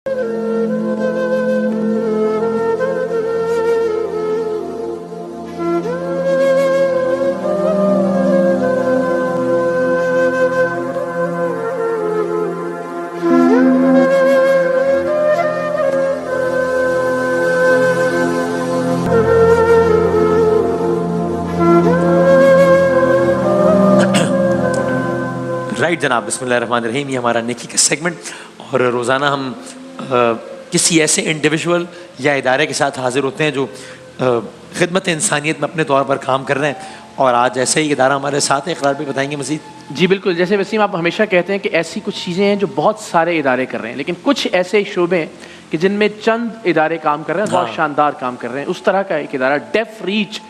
Right جناب، بسم اللہ الرحمن الرحیم. یہ ہمارا نیکی کا سیگمنٹ، اور روزانہ ہم کسی ایسے انڈیویجول یا ادارے کے ساتھ حاضر ہوتے ہیں جو خدمت انسانیت میں اپنے طور پر کام کر رہے ہیں. اور آج ایسے ہی ادارہ ہمارے ساتھ ہے. اقرار بھی بتائیں گے مزید. جی بالکل، جیسے وسیم آپ ہمیشہ کہتے ہیں کہ ایسی کچھ چیزیں ہیں جو بہت سارے ادارے کر رہے ہیں، لیکن کچھ ایسے شعبے ہیں کہ جن میں چند ادارے کام کر رہے ہیں، بہت شاندار کام کر رہے ہیں. اس طرح کا ایک ادارہ ڈیف ریچ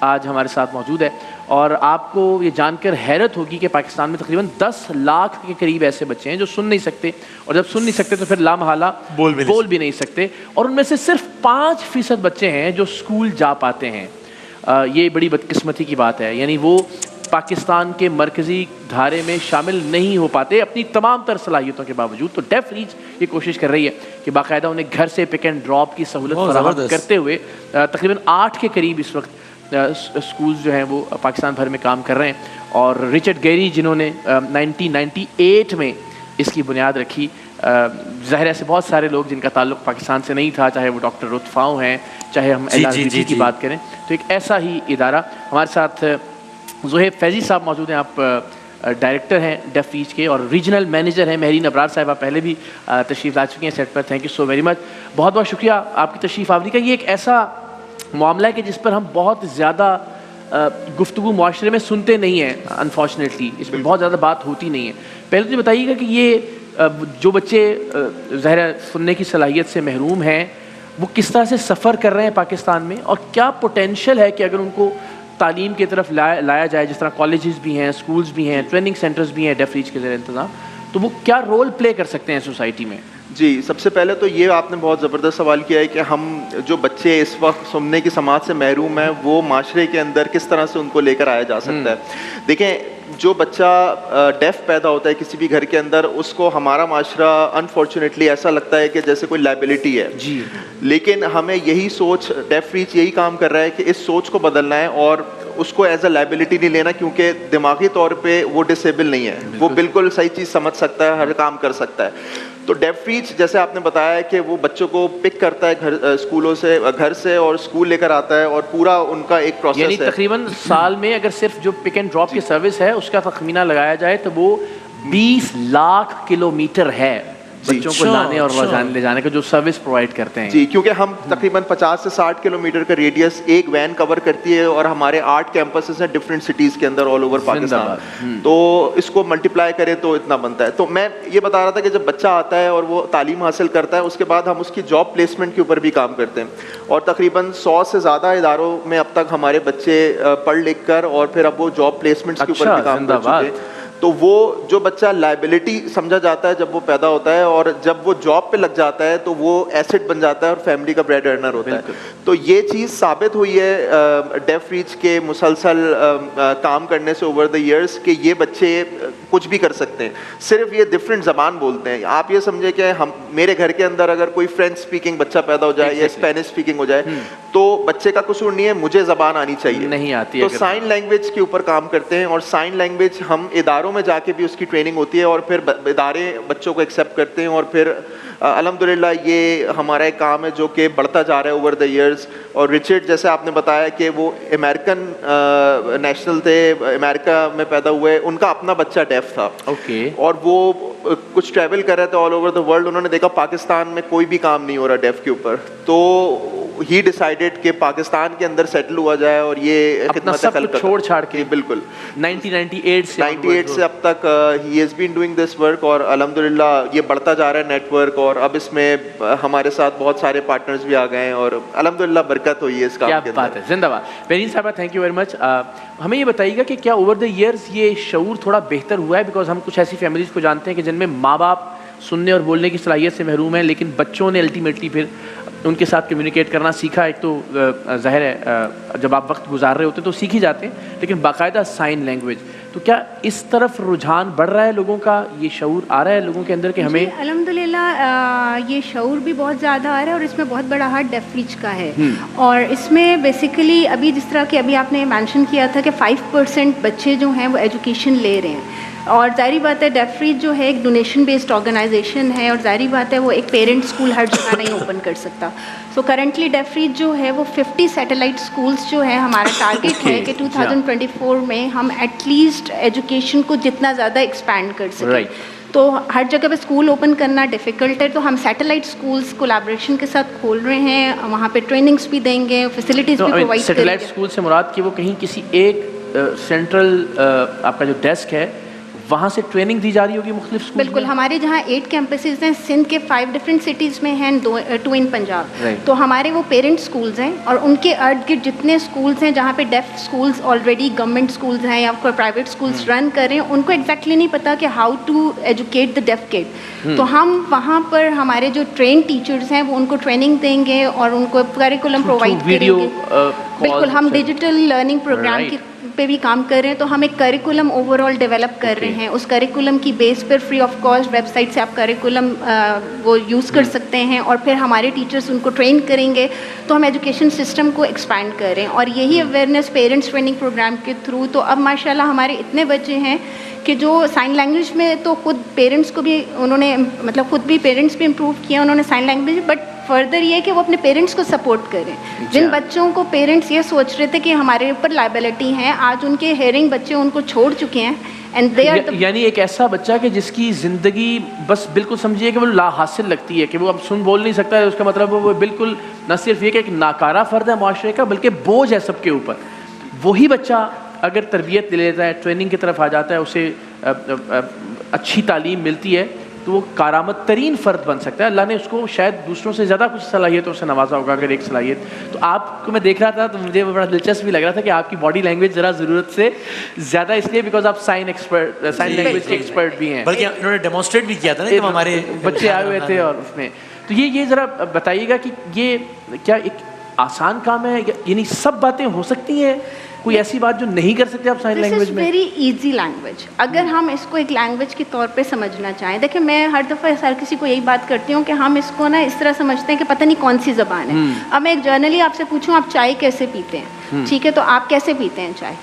آج ہمارے ساتھ موجود ہے. اور آپ کو یہ جان کر حیرت ہوگی کہ پاکستان میں تقریباً 10 لاکھ کے قریب ایسے بچے ہیں جو سن نہیں سکتے، اور جب سن نہیں سکتے تو پھر لامحالہ بول بھی نہیں سکتے. اور ان میں سے صرف 5% بچے ہیں جو اسکول جا پاتے ہیں. یہ بڑی بدقسمتی کی بات ہے. یعنی وہ پاکستان کے مرکزی دھارے میں شامل نہیں ہو پاتے اپنی تمام تر صلاحیتوں کے باوجود. تو ڈیف ریچ یہ کوشش کر رہی ہے کہ باقاعدہ انہیں گھر سے پک اینڈ ڈراپ کی سہولت فراہم کرتے ہوئے تقریباً 8 کے قریب اس وقت اسکولز جو ہیں وہ پاکستان بھر میں کام کر رہے ہیں. اور رچرڈ گیری جنہوں نے 1998 میں اس کی بنیاد رکھی، ظاہر ہے بہت سارے لوگ جن کا تعلق پاکستان سے نہیں تھا، چاہے وہ ڈاکٹر رتفاؤں ہیں، چاہے ہم LRBT کی بات کریں، تو ایک ایسا ہی ادارہ. ہمارے ساتھ زہیب فیضی صاحب موجود ہیں. آپ ڈائریکٹر ہیں ڈیف ریچ کے اور ریجنل مینیجر ہیں. مہرین ابرار صاحبہ پہلے بھی تشریف لا چکی ہیں سیٹ پر. Thank you so very much. بہت بہت شکریہ آپ کی تشریف آوری کا. یہ ایک ایسا معاملہ ہے کہ جس پر ہم بہت زیادہ گفتگو معاشرے میں سنتے نہیں ہیں. انفارچونیٹلی اس میں بہت زیادہ بات ہوتی نہیں ہے. پہلے تو بتائیے گا کہ یہ جو بچے ظاہر سننے کی صلاحیت سے محروم ہیں وہ کس طرح سے سفر کر رہے ہیں پاکستان میں، اور کیا پوٹینشیل ہے کہ اگر ان کو تعلیم کی طرف لایا جائے، جس طرح کالجز بھی ہیں، اسکولز بھی ہیں، ٹریننگ سینٹرز بھی ہیں ڈیف ریچ کے زیر انتظام، تو وہ کیا رول پلے کر سکتے ہیں سوسائٹی میں؟ جی، سب سے پہلے تو یہ آپ نے بہت زبردست سوال کیا ہے کہ ہم جو بچے اس وقت سننے کی سماعت سے محروم ہیں وہ معاشرے کے اندر کس طرح سے ان کو لے کر آیا جا سکتا ہے. دیکھیں، جو بچہ ڈیف پیدا ہوتا ہے کسی بھی گھر کے اندر، اس کو ہمارا معاشرہ انفارچونیٹلی ایسا لگتا ہے کہ جیسے کوئی لائبلٹی ہے. جی، لیکن ہمیں یہی سوچ، ڈیف ریچ یہی کام کر رہا ہے کہ اس سوچ کو بدلنا ہے اور اس کو ایز اے لائبلٹی نہیں لینا، کیونکہ دماغی طور پہ وہ ڈسیبل نہیں ہے. وہ بالکل صحیح چیز سمجھ سکتا ہے، ہر کام کر سکتا ہے. تو ڈیف ریچ جیسے آپ نے بتایا ہے کہ وہ بچوں کو پک کرتا ہے اسکولوں سے، گھر سے، اور اسکول لے کر آتا ہے، اور پورا ان کا ایک پروسیس ہے. یعنی تقریباً سال میں اگر صرف جو پک اینڈ ڈراپ کی سروس ہے اس کا تخمینہ لگایا جائے تو وہ 20 لاکھ کلومیٹر ہے بچوں کو لانے اور لے جانے کا جو سروس پرووائڈ کرتے ہیں. جی، کیونکہ ہم تقریباً 50 سے 60 کلومیٹر کا ریڈیس ایک وین کور کرتی ہے، اور ہمارے 8 کیمپسز ہیں ڈفرینٹ سٹیز کے اندر آل اوور پاکستان. تو اس کو ملٹیپلائی کریں تو اتنا بنتا ہے. تو میں یہ بتا رہا تھا کہ جب بچہ آتا ہے اور وہ تعلیم حاصل کرتا ہے، اس کے بعد ہم اس کی جاب پلیسمنٹ کے اوپر بھی کام کرتے ہیں. اور تقریباً 100 سے زیادہ اداروں میں اب تک ہمارے بچے پڑھ لکھ کر اور پھر اب وہ جاب پلیسمنٹس کے اوپر بھی کام کر چکے ہیں. تو وہ جو بچہ لائبلٹی سمجھا جاتا ہے جب وہ پیدا ہوتا ہے، اور جب وہ جاب پہ لگ جاتا ہے تو وہ ایسٹ بن جاتا ہے اور فیملی کا بریڈ ارنر ہوتا ہے. تو یہ چیز ثابت ہوئی ہے ڈیف ریچ کے مسلسل کام کرنے سے اوور دا ایئرس کہ یہ بچے کچھ بھی کر سکتے ہیں. صرف یہ ڈفرینٹ زبان بولتے ہیں. آپ یہ سمجھے کہ میرے گھر کے اندر اگر کوئی فرینچ اسپیکنگ بچہ پیدا ہو جائے یا اسپینش اسپیکنگ ہو جائے تو بچے کا قصور نہیں ہے، مجھے زبان آنی چاہیے. نہیں آتی. تو سائن لینگویج کے اوپر کام کرتے ہیں، اور سائن لینگویج ہم اداروں میں جا کے بھی اس کی ٹریننگ ہوتی ہے، اور پھر ادارے بچوں کو ایکسیپٹ کرتے ہیں. اور پھر الحمدللہ یہ ہمارا ایک کام ہے جو کہ بڑھتا جا رہا ہے اوور دا ایئرز. اور رچرڈ جیسے آپ نے بتایا کہ وہ امریکن نیشنل تھے، امریکہ میں پیدا ہوئے، ان کا اپنا بچہ ڈیف تھا. اور وہ کچھ ٹریول کر رہے تھے آل اوور دا ورلڈ. انہوں نے دیکھا پاکستان میں کوئی بھی کام نہیں ہو رہا ڈیف کے اوپر، تو ہی ڈیسائیڈڈ کہ پاکستان کے اندر سیٹل ہوا جائے اور یہ خدمت خلق چھوڑ چھاڑ کے. بالکل 1998 سے اب تک he has been doing this work. اور الحمدللہ یہ بڑھتا جا رہا ہے نیٹ ورک، اور اب اس میں ہمارے ساتھ بہت سارے پارٹنرز بھی آ گئے ہیں، اور الحمدللہ برکت ہوئی ہے اس کام کے اندر. کیا بات ہے، زندہ باد. بہرین صاحبہ تھینک یو ویری مچ. ہمیں یہ بتائیے گا کہ کیا اوور دا ایئرز یہ شعور تھوڑا بہتر ہوا ہے؟ بیکاز ہم کچھ ایسی فیملیز کو جانتے ہیں کہ جن میں ماں باپ سننے اور بولنے کی صلاحیت سے محروم ہیں، لیکن بچوں نے الٹیمیٹلی پھر ان کے ساتھ کمیونیکیٹ کرنا سیکھا. ایک تو ظاہر ہے جب آپ وقت گزار رہے ہوتے ہیں تو سیکھ ہی جاتے ہیں، لیکن باقاعدہ سائن لینگویج. تو کیا اس طرف رجحان بڑھ رہا ہے لوگوں کا, یہ شعور آ رہا ہے لوگوں کے اندر کہ ہمیں؟ الحمدللہ یہ شعور بھی بہت زیادہ آ رہا ہے, اور اس میں بہت بڑا ہاتھ ڈیف ریچ کا ہے. اور اس میں بیسیکلی ابھی جس طرح کہ ابھی آپ نے مینشن کیا تھا کہ 5% بچے جو ہیں وہ ایجوکیشن لے رہے ہیں, اور ظاہری بات ہے ڈیف ریچ جو ہے ایک ڈونیشن بیسڈ آرگنائزیشن ہے, اور ظاہری بات ہے وہ ایک پیرنٹ اسکول ہر جگہ نہیں اوپن کر سکتا. سو کرنٹلی ڈیف ریچ جو ہے وہ 50 سیٹلائٹ اسکولس جو ہے ہمارا ٹارگیٹ ہے کہ 2024 میں ہم ایٹ لیسٹ ایجوکیشن کو جتنا زیادہ ایکسپینڈ کر سکیں. تو ہر جگہ پہ اسکول اوپن کرنا ڈیفیکلٹ ہے, تو ہم سیٹلائٹ اسکولس کولیبریشن کے ساتھ کھول رہے ہیں, وہاں پہ ٹریننگس بھی دیں گے, فیسلٹیز بھی پرووائڈ کریں گے. سیٹلائٹ اسکول سے مراد کہ وہ کہیں کسی ایک سینٹرل آپ کا جو ڈیسک ہے وہاں سے ٹریننگ دی جا رہی ہوگی مختلف اسکول؟ بالکل, ہمارے جہاں 8 کیمپسز ہیں سندھ کے 5 ڈفرینٹ سٹیز میں ہیں, 2 ان پنجاب. تو ہمارے وہ پیرنٹ اسکولز ہیں, اور ان کے ارد گرد جتنے اسکولز ہیں جہاں پہ ڈیف اسکولز آلریڈی گورنمنٹ اسکولز ہیں یا کوئی پرائیویٹ اسکولز رن کر رہے ہیں, ان کو ایگزیکٹلی نہیں پتا کہ ہاؤ ٹو ایجوکیٹ دا ڈیف کڈ. تو ہم وہاں پر ہمارے جو ٹرین ٹیچرز ہیں وہ ان کو ٹریننگ دیں گے اور ان کو کریکولم پرووائڈ کریں گے. بالکل, ہم ڈیجیٹل لرننگ پروگرام کی پہ بھی کام کر رہے ہیں, تو ہم ایک کریکولم اوور آل ڈیولپ کر رہے ہیں. اس کریکولم کی بیس پر free of cost website سے آپ کریکولم وہ یوز کر سکتے ہیں, اور پھر ہمارے ٹیچرس ان کو ٹرین کریں گے. تو ہم ایجوکیشن سسٹم کو ایکسپینڈ کر رہے ہیں, اور یہی اویئرنیس پیرنٹس ٹریننگ پروگرام کے تھرو. تو اب ماشاء اللہ ہمارے اتنے بچے ہیں کہ جو سائن لینگویج میں تو خود پیرنٹس کو بھی انہوں نے مطلب خود بھی پیرنٹس بھی امپروو کیا انہوں نے سائن لینگویج, بٹ فردر یہ کہ وہ اپنے پیرنٹس کو سپورٹ کریں. جن بچوں کو پیرنٹس یہ سوچ رہے تھے کہ ہمارے اوپر لائبلٹی ہیں, آج ان کے ہیئرنگ بچے ان کو چھوڑ چکے ہیں. یعنی ایک ایسا بچہ کہ جس کی زندگی بس بالکل سمجھیے کہ وہ لا حاصل لگتی ہے, کہ وہ اب سن بول نہیں سکتا ہے, اس کا مطلب وہ بالکل نہ صرف یہ کہ ایک ناکارہ فرد ہے معاشرے کا, بلکہ بوجھ ہے سب کے اوپر. وہی بچہ اگر تربیت لے لیتا ہے, ٹریننگ کی طرف آ جاتا ہے, اسے اچھی تعلیم ملتی ہے, تو وہ کارآمد ترین فرد بن سکتا ہے. اللہ نے اس کو شاید دوسروں سے زیادہ کچھ صلاحیتوں سے نوازا ہوگا. اگر ایک صلاحیت تو آپ کو میں دیکھ رہا تھا تو مجھے بڑا دلچسپ بھی لگ رہا تھا کہ آپ کی باڈی لینگویج ذرا ضرورت سے زیادہ, اس لیے بیکاز آپ سائن لینگویج کے ایکسپرٹ بھی ہیں, بلکہ انہوں نے ڈیمونسٹریٹ بھی کیا تھا نا, ہمارے بچے آئے ہوئے تھے. اور اس میں تو یہ ذرا بتائیے گا کہ یہ کیا ایک آسان کام ہے, یعنی سب باتیں ہو سکتی ہیں, کوئی ایسی بات جو نہیں کر سکتے آپ سائن لینگویج میں؟ ویری ایزی لینگویج, اگر ہم اس کو ایک لینگویج کے طور پہ سمجھنا چاہیں. دیکھیں میں ہر دفعہ ہر کسی کو یہی بات کرتی ہوں کہ ہم اس کو نا اس طرح سمجھتے ہیں کہ پتہ نہیں کون سی زبان ہے. اب میں ایک جرنلی آپ سے پوچھوں آپ چائے کیسے پیتے ہیں, ٹھیک ہے, تو آپ کیسے پیتے ہیں چائے؟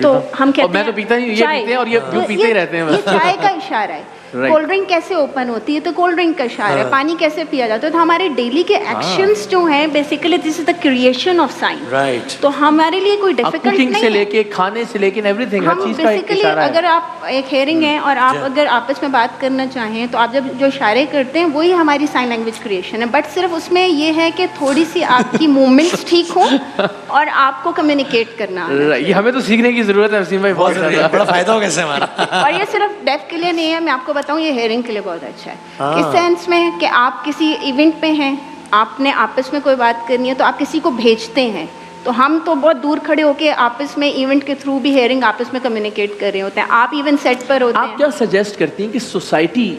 تو ہم کہتے ہیں میں تو پیتا نہیں, یہ پیتے ہیں اور یہ پیتے ہی رہتے ہیں. یہ چائے کا اشارہ ہے. کولڈ ڈرنک کیسے اوپن ہوتی ہے, تو کولڈ ڈرنک کا اشارہ ہے. پانی کیسے پیا جاتا ہے, تو ہمارے ڈیلی کے ایکشنز جو ہیں basically this is the creation of science. تو ہمارے لیے کوئی ڈیفیکلٹ نہیں سے لے کے کھانے سے لے کے ایوری تھنگ, ہر چیز کا ایک اشارہ ہے. اگر آپ ایک ہیئرنگ ہیں اور آپ اگر آپس میں بات کرنا چاہیں تو آپ جب جو اشارے کرتے ہیں وہی ہماری سائن لینگویج کریشن ہے. بٹ صرف اس میں یہ ہے کہ تھوڑی سی آپ کی موومنٹس ٹھیک ہوں اور آپ کو کمیونیکیٹ کرنا. یہ ہمیں تو سیکھنے کی ضرورت ہے وسیم بھائی, بہت زیادہ, بڑا فائدہ ہوگا اس سے ہمارا. اور یہ صرف ڈیف کے لیے نہیں ہے, میں آپ کو بتاؤں یہ ہیئرنگ کے لیے بہت اچھا ہے. اس سینس میں کہ آپ کسی ایونٹ پہ ہیں, آپ نے آپس میں کوئی بات کرنی ہے تو آپ کسی کو بھیجتے ہیں, تو ہم تو بہت دور کھڑے ہو کے آپس میں ایونٹ کے تھرو بھی ہیئرنگ آپس میں کمیونیکیٹ کر رہے ہوتے ہیں. آپ ایون سیٹ پر ہوتے ہیں. آپ کیا سجیسٹ کرتی ہیں کہ سوسائٹی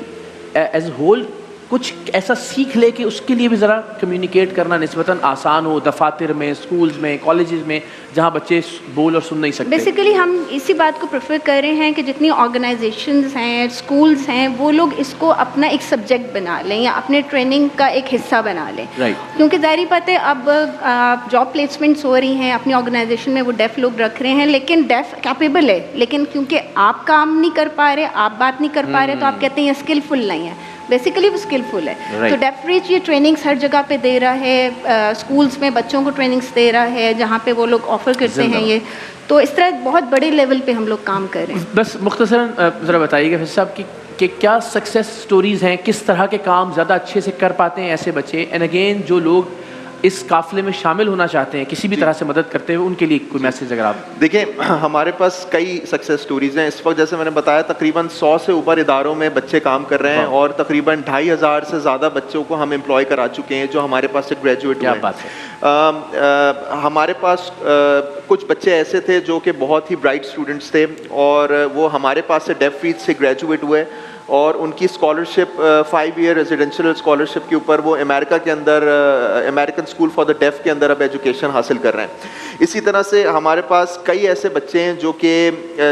ایز اے ہول کچھ ایسا سیکھ لے کہ اس کے لیے بھی ذرا کمیونیکیٹ کرنا نسبتاً آسان ہو, دفاتر میں, اسکولز میں, کالجز میں, جہاں بچے بول اور سن نہیں سکتے؟ بیسیکلی ہم اسی بات کو پریفر کر رہے ہیں کہ جتنی آرگنائزیشنز ہیں, اسکولز ہیں, وہ لوگ اس کو اپنا ایک سبجیکٹ بنا لیں یا اپنے ٹریننگ کا ایک حصہ بنا لیں. کیونکہ ظاہری بات ہے اب جاب پلیسمنٹس ہو رہی ہیں اپنی آرگنائزیشن میں, وہ ڈیف لوگ رکھ رہے ہیں, لیکن ڈیف کیپیبل ہے, لیکن کیونکہ آپ کام نہیں کر پا رہے, آپ بات نہیں کر پا رہے, تو آپ کہتے ہیں یہ اسکلفل نہیں ہے. بیسیکلی وہ اسکلفل ہے. تو ڈیف ریچ یہ ٹریننگس ہر جگہ پہ دے رہا ہے, اسکولس میں بچوں کو ٹریننگس دے رہا ہے جہاں پہ وہ لوگ آفر کرتے ہیں یہ. تو اس طرح بہت بڑے لیول پہ ہم لوگ کام کر رہے ہیں. بس مختصراً ذرا بتائیے گا صاحب کہ کیا سکسیس سٹوریز ہیں, کس طرح کے کام زیادہ اچھے سے کر پاتے ہیں ایسے بچے, اینڈ اگین جو لوگ اس قافلے میں شامل ہونا چاہتے ہیں کسی بھی طرح سے مدد کرتے ہوئے, ان کے لیے کوئی میسج اگر آپ؟ دیکھیں ہمارے پاس کئی سکسیس سٹوریز ہیں اس وقت. جیسے میں نے بتایا تقریباً 100 سے اوپر اداروں میں بچے کام کر رہے ہیں, اور تقریباً 2500 سے زیادہ بچوں کو ہم امپلائی کرا چکے ہیں جو ہمارے پاس سے گریجویٹ ہوئے. بات ہے. ہمارے پاس کچھ بچے ایسے تھے جو کہ بہت ہی برائٹ اسٹوڈنٹس تھے, اور وہ ہمارے پاس سے ڈیف ریچ سے گریجویٹ ہوئے. اور ان کی اسکالرشپ 5 ایئر ریزیڈینشیل اسکالرشپ کے اوپر وہ امریکہ کے اندر امریکن اسکول فار دا ڈیف کے اندر اب ایجوکیشن حاصل کر رہے ہیں. اسی طرح سے ہمارے پاس کئی ایسے بچے ہیں جو کہ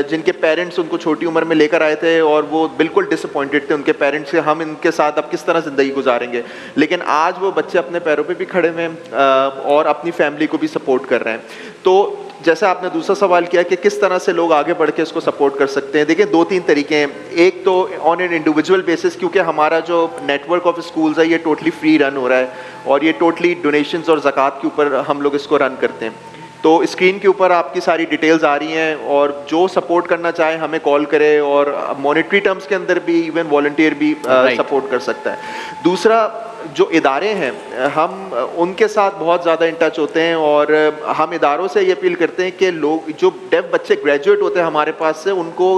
جن کے پیرنٹس ان کو چھوٹی عمر میں لے کر آئے تھے اور وہ بالکل ڈس اپوائنٹڈ تھے ان کے پیرنٹس سے, ہم ان کے ساتھ اب کس طرح زندگی گزاریں گے, لیکن آج وہ بچے اپنے پیروں پہ بھی کھڑے ہوئے ہیں اور اپنی فیملی کو بھی سپورٹ کر رہے ہیں. تو جیسا آپ نے دوسرا سوال کیا کہ کس طرح سے لوگ آگے بڑھ کے اس کو سپورٹ کر سکتے ہیں, دیکھیں 2-3 طریقے ہیں. ایک تو آن این انڈیویجول بیسس, کیونکہ ہمارا جو نیٹ ورک آف اسکولز ہے یہ ٹوٹلی فری رن ہو رہا ہے اور یہ ٹوٹلی ڈونیشنز اور زکوٰۃ کے اوپر ہم لوگ اس کو رن کرتے ہیں. تو اسکرین کے اوپر آپ کی ساری ڈیٹیلز آ رہی ہیں اور جو سپورٹ کرنا چاہے ہمیں کال کرے, اور مانیٹری ٹرمز کے اندر بھی ایون والنٹیئر بھی سپورٹ کر سکتا ہے. دوسرا, جو ادارے ہیں ہم ان کے ساتھ بہت زیادہ ان ٹچ ہوتے ہیں اور ہم اداروں سے یہ اپیل کرتے ہیں کہ لوگ جو ڈیف بچے گریجویٹ ہوتے ہیں ہمارے پاس سے, ان کو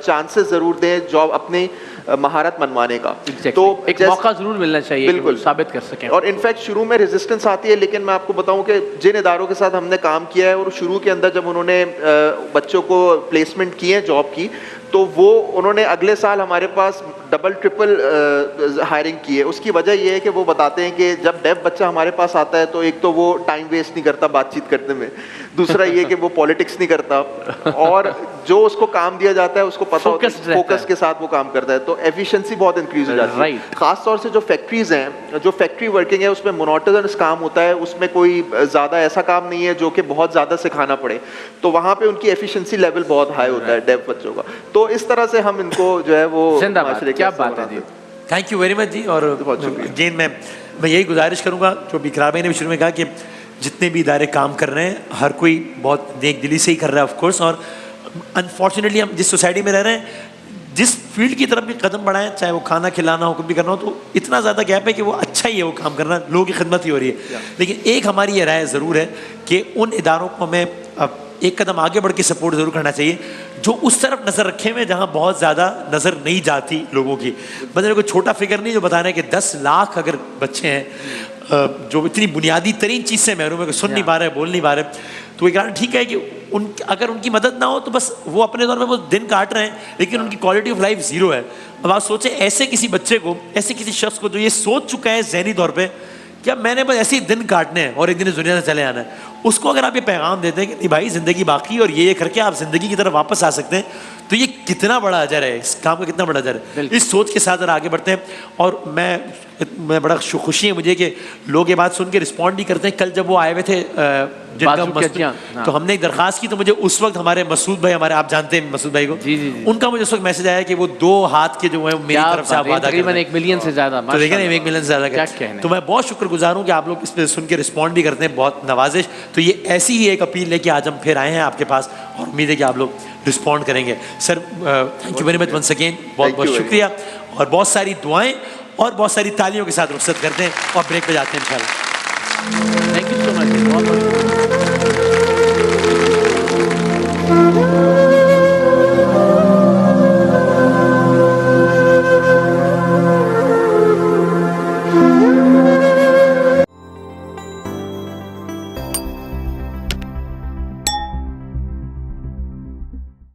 چانسز ضرور دیں جاب اپنی مہارت منوانے کا. تو ایک موقع ضرور ملنا چاہیے, بالکل ثابت کر سکیں. اور انفیکٹ شروع میں ریزسٹنس آتی ہے, لیکن میں آپ کو بتاؤں کہ جن اداروں کے ساتھ ہم نے کام کیا ہے اور شروع کے اندر جب انہوں نے بچوں کو پلیسمنٹ کی ہے جاب کی, تو وہ انہوں نے اگلے سال ہمارے پاس ڈبل ٹرپل ہائرنگ کی ہے. اس کی وجہ یہ ہے کہ وہ بتاتے ہیں کہ جب ڈیف بچہ ہمارے پاس آتا ہے تو ایک تو وہ ٹائم ویسٹ نہیں کرتا بات چیت کرنے میں, دوسرا یہ کہ وہ پالیٹکس نہیں کرتا, اور جو اس کو کام دیا جاتا ہے اس کو پتہ ہوتا ہے فوکس کے ساتھ وہ کام کرتا ہے, تو ایفیشنسی بہت انکریز ہو جاتی ہے. خاص طور سے جو فیکٹریز ہیں, جو فیکٹری ورکنگ ہے, اس میں مونوٹونس کام ہوتا ہے, اس میں کوئی زیادہ ایسا کام نہیں ہے جو کہ بہت زیادہ سکھانا پڑے, تو وہاں پہ ان کی ایفیشنسی لیول بہت ہائی ہوتا ہے ڈیف بچوں کا. تو اس طرح سے ہم ان کو جو ہے وہ کیا بات ہے جی. تھینک یو ویری مچ جی. اور جین میں یہی گزارش کروں گا جو اقرار بھائی نے بھی شروع میں کہا کہ جتنے بھی ادارے کام کر رہے ہیں ہر کوئی بہت نیک دلی سے ہی کر رہا ہے آف کورس, اور انفارچونیٹلی ہم جس سوسائٹی میں رہ رہے ہیں, جس فیلڈ کی طرف بھی قدم بڑھائیں, چاہے وہ کھانا کھلانا ہو, کچھ بھی کرنا ہو, تو اتنا زیادہ گیپ ہے کہ وہ اچھا ہی ہے وہ کام کرنا, لوگوں کی خدمت ہی ہو رہی ہے. لیکن ایک ہماری یہ رائے ضرور ہے کہ ان اداروں کو ہمیں ایک قدم آگے بڑھ کے سپورٹ ضرور کرنا چاہیے جو اس طرف نظر رکھے ہوئے جہاں بہت زیادہ نظر نہیں جاتی لوگوں کی. مطلب کوئی چھوٹا فگر نہیں جو بتانا ہے کہ 10 لاکھ اگر بچے ہیں جو اتنی بنیادی ترین چیز سے محروم ہے کہ سن نہیں پا رہے, بول نہیں پا رہے, تو یہ ٹھیک ہے کہ اگر ان کی مدد نہ ہو تو بس وہ اپنے دور میں وہ دن کاٹ رہے ہیں, لیکن ان کی کوالٹی آف لائف زیرو ہے. اب آپ سوچیں ایسے کسی بچے کو, ایسے کسی شخص کو جو یہ سوچ چکا ہے ذہنی طور پہ کہ اب میں نے بس ایسے ہی دن کاٹنے ہیں اور ایک دن اس دنیا سے چلے آنا ہے, اس کو اگر آپ یہ پیغام دیتے ہیں کہ نہیں بھائی زندگی باقی اور یہ کر کے آپ زندگی کی طرف واپس آ سکتے ہیں, تو یہ کتنا بڑا اجر ہے, اس کام کا کتنا بڑا اجر ہے. اس سوچ کے ساتھ اگر آگے بڑھتے ہیں, اور میں بڑا خوشی ہے مجھے کہ لوگ یہ بات سن کے رسپونڈ بھی کرتے ہیں. کل جب وہ آئے ہوئے تھے تو ہم نے ایک درخواست کی, تو مجھے اس وقت ہمارے مسعود بھائی, ہمارے آپ جانتے ہیں مسعود بھائی کو, ان کا مجھے اس وقت میسج آیا کہ وہ 2 ہاتھ کے جو ہیں میری طرف سے آپ وعدہ کریں, تقریباً 1 ملین سے زیادہ, تو دیکھیں 1 ملین سے زیادہ کا. تو میں بہت شکر گزار ہوں کہ آپ لوگ اس پہ سن کے رسپونڈ بھی کرتے ہیں, بہت نوازش. تو یہ ایسی ہی ایک اپیل ہے کہ آج ہم پھر آئے ہیں آپ کے پاس, اور امید ہے کہ آپ لوگ رسپونڈ کریں گے. Sir thank you very much once again, بہت بہت شکریہ, اور بہت ساری دعائیں اور بہت ساری تالیوں کے ساتھ رخصت کرتے ہیں اور بریک پہ جاتے ہیں انشاءاللہ. Thank you so much.